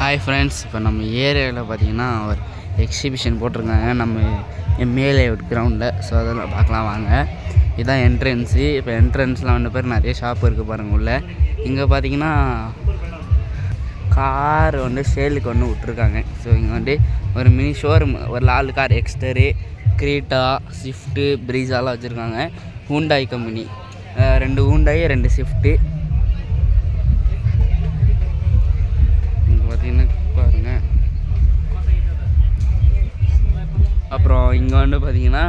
Hi friends, இப்போ நம்ம ஏரியாவில் பார்த்தீங்கன்னா ஒரு எக்ஸிபிஷன் போட்டிருக்காங்க நம்ம எம்ஏலே கிரவுண்டில். ஸோ அதெல்லாம் பார்க்கலாம் வாங்க. இதுதான் என்ட்ரன்ஸு. இப்போ என்ட்ரன்ஸில் வந்து பேர் நிறைய ஷாப் இருக்குது பாருங்கள் உள்ள. இங்கே பார்த்தீங்கன்னா கார் வந்து சேலுக்கு ஒன்று விட்ருக்காங்க. ஸோ இங்கே வந்து ஒரு மினி ஷோரூம், ஒரு 4 கார் எக்ஸ்டரு, கிரீட்டா, ஸ்விஃப்ட்டு, ப்ரீஸாலாம் வச்சுருக்காங்க. Hyundai company 2 Hyundai 2 Swift. பார்த்தீங்கன்னா பாருங்க. அப்புறம் இங்கே வந்து பார்த்தீங்கன்னா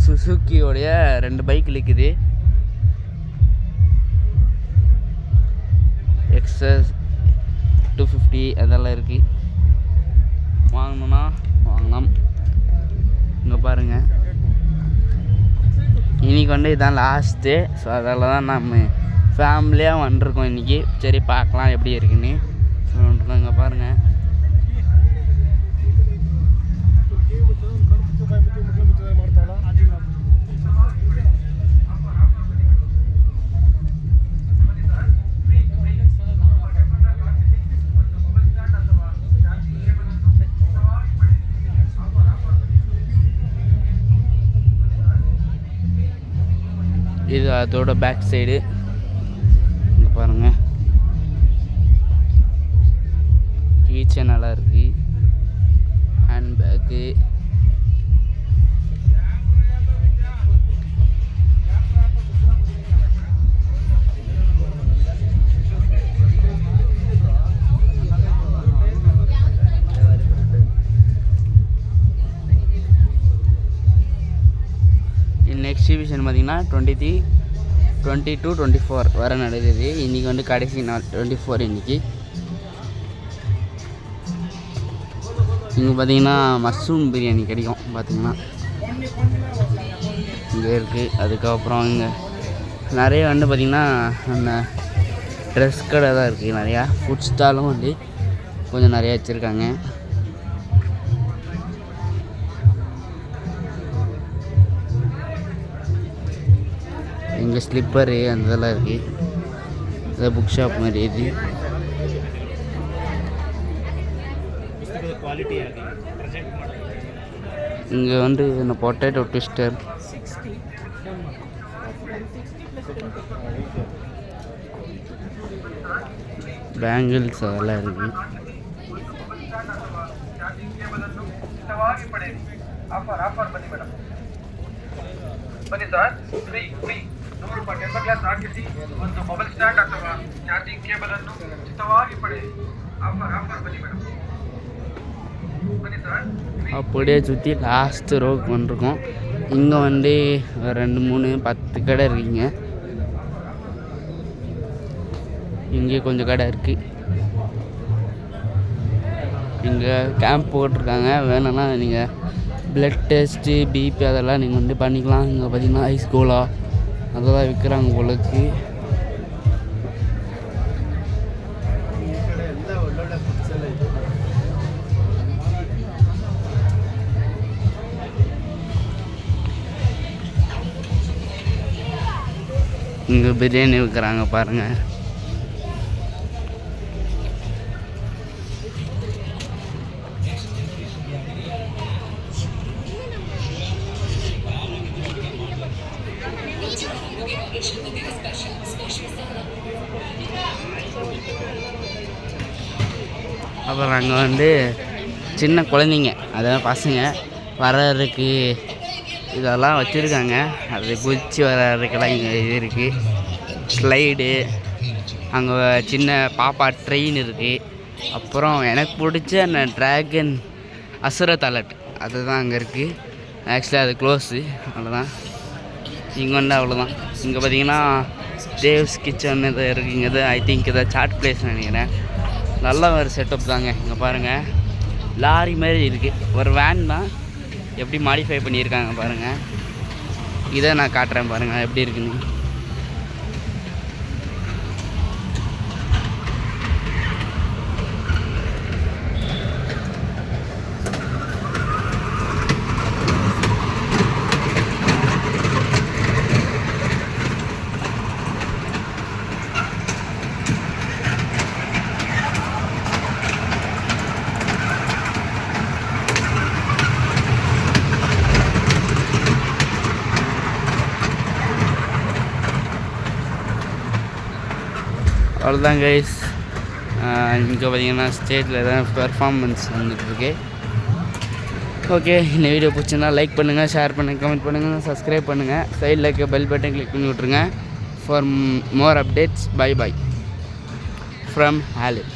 சுசுக்கியோடைய 2 பைக் இருக்குது. எக்ஸஸ் 250 அதெல்லாம் இருக்குது. வாங்கணுன்னா வாங்கலாம். இங்கே பாருங்கள், இன்றைக்கி வந்து இதுதான் லாஸ்ட்டு. ஸோ அதில் தான் நம்ம ஃபேமிலியாக வந்துருக்கோம் இன்றைக்கி. சரி பார்க்கலாம் எப்படி இருக்குன்னு. இங்கே பாருங்கள், இது அதோட பேக் சைடு. இங்கே பாருங்கள், கீச்சன் நல்லா இருக்குது. ஹேண்ட்பேக்கு, இந்த எக்ஸிபிஷன் பார்த்திங்கன்னா 22, 24 வர நடக்குது. இன்றைக்கி வந்து கடைசி நாள் 24 இன்றைக்கி. இங்கே பார்த்தீங்கன்னா மஷ்ரூம் பிரியாணி கிடைக்கும். பார்த்திங்கன்னா இங்கே இருக்குது. அதுக்கப்புறம் இங்கே நிறைய வந்து பார்த்திங்கன்னா அந்த ட்ரெஸ் கடை தான் இருக்குது. நிறையா ஃபுட் ஸ்டாலும் வந்து கொஞ்சம் நிறையா வச்சுருக்காங்க. இங்கே ஸ்லிப்பரு அந்த இதெல்லாம் இருக்குது. இதை புக் ஷாப் மாதிரி இது. இங்கே வந்து இந்த பொட்டேட்டோ ட்விஸ்டர், பேங்கிள்ஸ் அதெல்லாம் இருக்குது. ಬನ್ನಿ ಸರ್, ಫ್ರೀ 100 ರೂಪಾಯಿ ಟೆಂಪರ್ ಗ್ಲಾಸ್ ಹಾಕಿಸಿ ಒಂದು ಮೊಬೈಲ್ ಸ್ಟ್ಯಾಂಡ್ ಅಥವಾ ಚಾರ್ಜಿಂಗ್ ಕೇಬಲ್ ಅನ್ನು ಉಚಿತವಾಗಿ ಪಡೆಯಿರಿ. ಆಫರ್ ಬನ್ನಿ ಮೇಡಮ್. ಬನ್ನಿ ಸರ್. அப்படியே சுற்றி லாஸ்ட்டு ரோக்கு வந்துருக்கோம். இங்கே வந்து 2, 3, 10 கடை இருக்குங்க. இங்கே கொஞ்சம் கடை இருக்குது. இங்கே கேம்ப் போட்டிருக்காங்க. வேணும்னா நீங்கள் ப்ளட் டெஸ்ட்டு, பிபி அதெல்லாம் நீங்கள் வந்து பண்ணிக்கலாம். இங்கே பார்த்தீங்கன்னா ஐஸ் கோலா அதெல்லாம் விற்கிறாங்க உங்களுக்கு. இங்கே பிரியாணி விற்கிறாங்க பாருங்கள். அப்புறம் அங்கே வந்து சின்ன குழந்தைங்க, அதாவது பசங்க வர்றதுக்கு இதெல்லாம் வச்சுருக்காங்க. அது குதிச்சு வர்றதுக்கெல்லாம் இங்கே இது இருக்குது. ஸ்லைடு, அங்கே சின்ன பாப்பா ட்ரெயின் இருக்குது. அப்புறம் எனக்கு பிடிச்ச அந்த ட்ராகன் அசுரத் அலர்ட் அதுதான் அங்கே இருக்குது. ஆக்சுவலாக அது க்ளோஸு, அவ்வளோதான். இங்கே வந்து அவ்வளோதான். இங்கே பார்த்தீங்கன்னா தேவ்ஸ் கிச்சன் இதை இருக்குங்க. இது ஐ திங்க் இதை சாட் பிளேஸ் நினைக்கிறேன். நல்ல ஒரு செட்டப் தாங்க. இங்கே பாருங்கள், லாரி மாதிரி இருக்குது. ஒரு வேன் தான், எப்படி மாடிஃபை பண்ணியிருக்காங்க பாருங்கள். இதை நான் காட்டுறேன் பாருங்கள் எப்படி இருக்குன்னு. அவ்வளோதான் கைஸ். இங்கே பார்த்தீங்கன்னா ஸ்டேஜில் தான் பெர்ஃபார்மன்ஸ் வந்துட்டுருக்கு. ஓகே, இந்த வீடியோ பிடிச்சிருந்தா லைக் பண்ணுங்கள், ஷேர் பண்ணுங்கள், கமெண்ட் பண்ணுங்கள், சப்ஸ்கிரைப் பண்ணுங்கள். சைடில் இருக்க பெல் பட்டன் கிளிக் பண்ணி விட்ருங்க. For more updates, bye from halide.